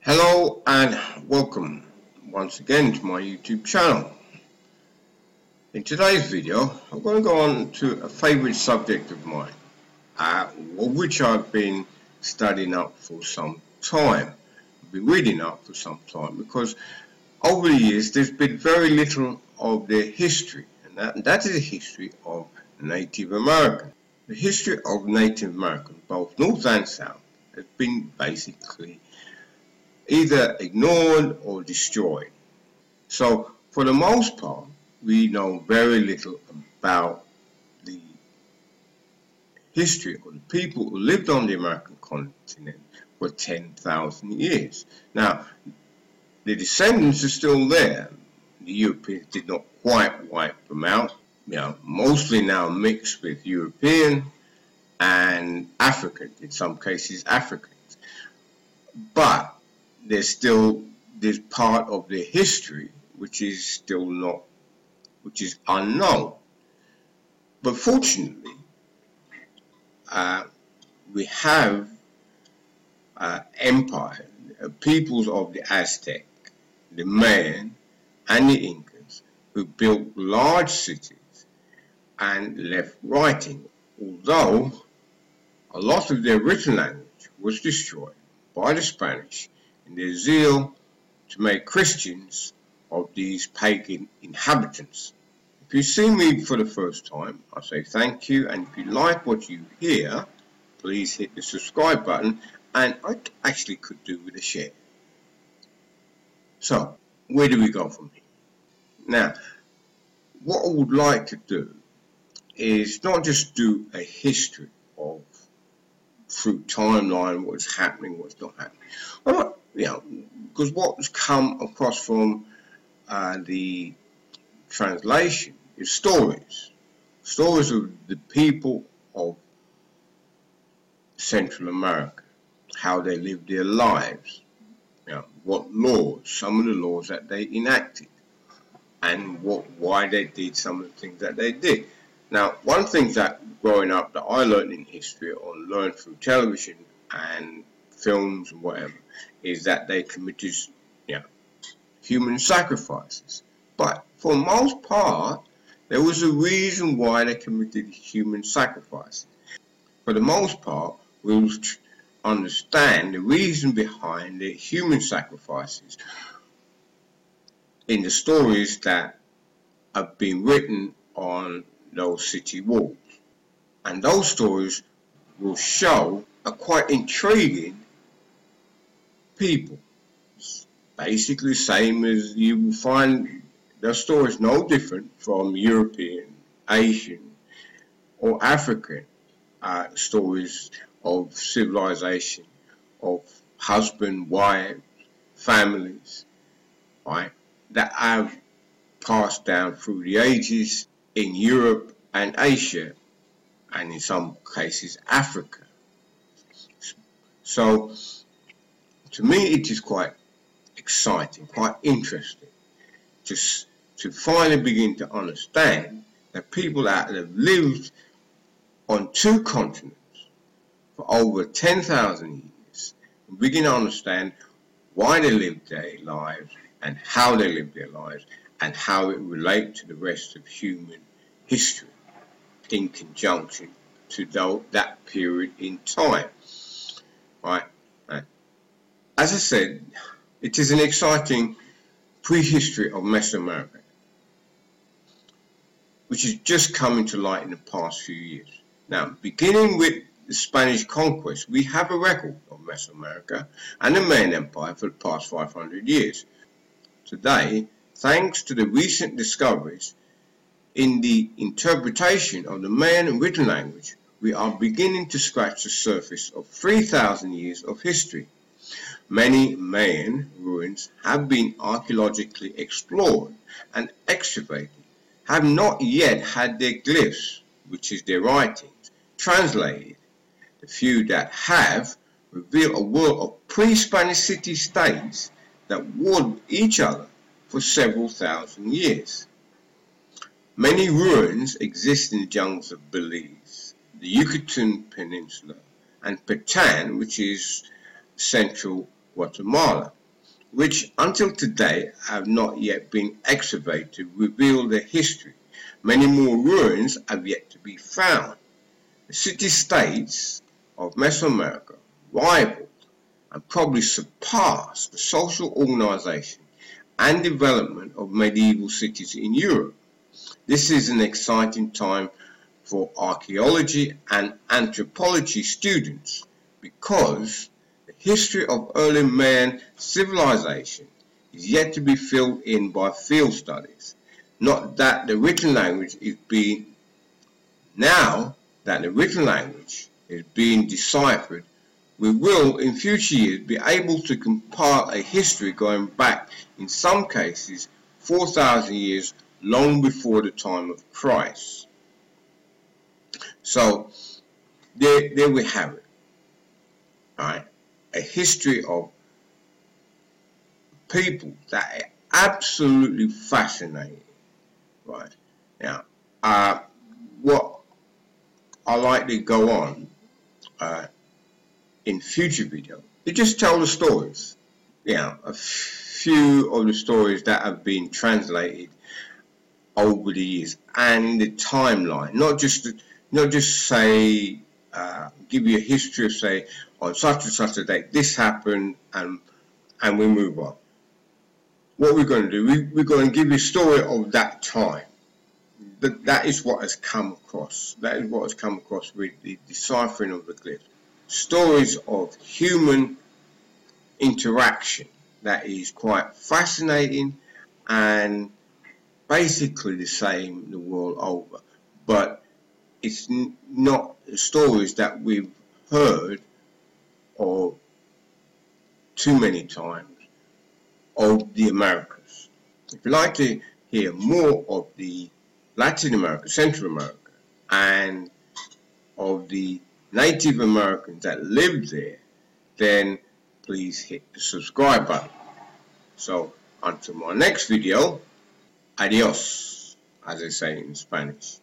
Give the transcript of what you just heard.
Hello and welcome once again to my YouTube channel. In today's video, I'm going to go on to a favourite subject of mine, which I've been studying up for some time. I've been reading up for some time because over the years there's been very little of their history, and that is the history of Native American. The history of Native American, both North and South, has been basically either ignored or destroyed. So for the most part, we know very little about the history of the people who lived on the American continent for 10,000 years. Now, the descendants are still there. The Europeans did not quite wipe them out. Mostly now mixed with European and African, in some cases Africans. But there's part of their history which is unknown. But fortunately, we have empire, peoples of the Aztec, the Mayan, and the Incas, who built large cities and left writing, although a lot of their written language was destroyed by the Spanish in their zeal to make Christians of these pagan inhabitants. If you see me for the first time, I say thank you, and if you like what you hear, please hit the subscribe button, and I actually could do with a share. So, where do we go from here? Now, what I would like to do is not just do a history of through timeline, what's happening, what's not happening. Because what's come across from the translation is stories of the people of Central America, how they lived their lives, what laws, some of the laws that they enacted, and why they did some of the things that they did. Now, one thing that growing up that I learned in history or learned through television and films and whatever is that they committed human sacrifices. But for the most part, there was a reason why they committed human sacrifices. For the most part, we will understand the reason behind the human sacrifices in the stories that have been written on those city walls. And those stories will show a quite intriguing people. It's basically the same as you will find their stories no different from European, Asian or African stories of civilization, of husband, wife, families, right, that have passed down through the ages in Europe and Asia, and in some cases Africa. So to me it is quite exciting, quite interesting just to finally begin to understand that people that have lived on two continents for over 10,000 years begin to understand why they lived their lives and how they lived their lives and how it relates to the rest of human history in conjunction to that period in time. Right. As I said, it is an exciting prehistory of Mesoamerica, which is just coming to light in the past few years. Now, beginning with the Spanish conquest, we have a record of Mesoamerica and the Mayan Empire for the past 500 years. Today, thanks to the recent discoveries in the interpretation of the Mayan written language, we are beginning to scratch the surface of 3,000 years of history. Many Mayan ruins have been archaeologically explored and excavated, have not yet had their glyphs, which is their writings, translated. The few that have reveal a world of pre-Spanish city-states that warred each other for several thousand years. Many ruins exist in the jungles of Belize, the Yucatan Peninsula, and Patan, which is central Guatemala. which until today have not yet been excavated to reveal their history. Many more ruins have yet to be found. The city-states of Mesoamerica rivaled and probably surpassed the social organization and development of medieval cities in Europe. This is an exciting time for archaeology and anthropology students because the history of early Mayan civilization is yet to be filled in by field studies. Not that the written language is being deciphered, we will in future years be able to compile a history going back in some cases 4,000 years, long before the time of Christ. So there we have it. Right? A history of people that are absolutely fascinating. Right? Now, what I like to go on in future videos is just tell the stories. A few of the stories that have been translated over the years and the timeline, not just say give you a history of say on such and such a date this happened and we move on. What we're going to do, we're going to give you a story of that time. That is what has come across. That is what has come across with the deciphering of the glyphs. Stories of human interaction that is quite fascinating and basically the same the world over. But it's not the stories that we've heard or too many times of the Americas. If you'd like to hear more of the Latin America, Central America, and of the Native Americans that lived there, then please hit the subscribe button. So until my next video, adios, as they say in Spanish.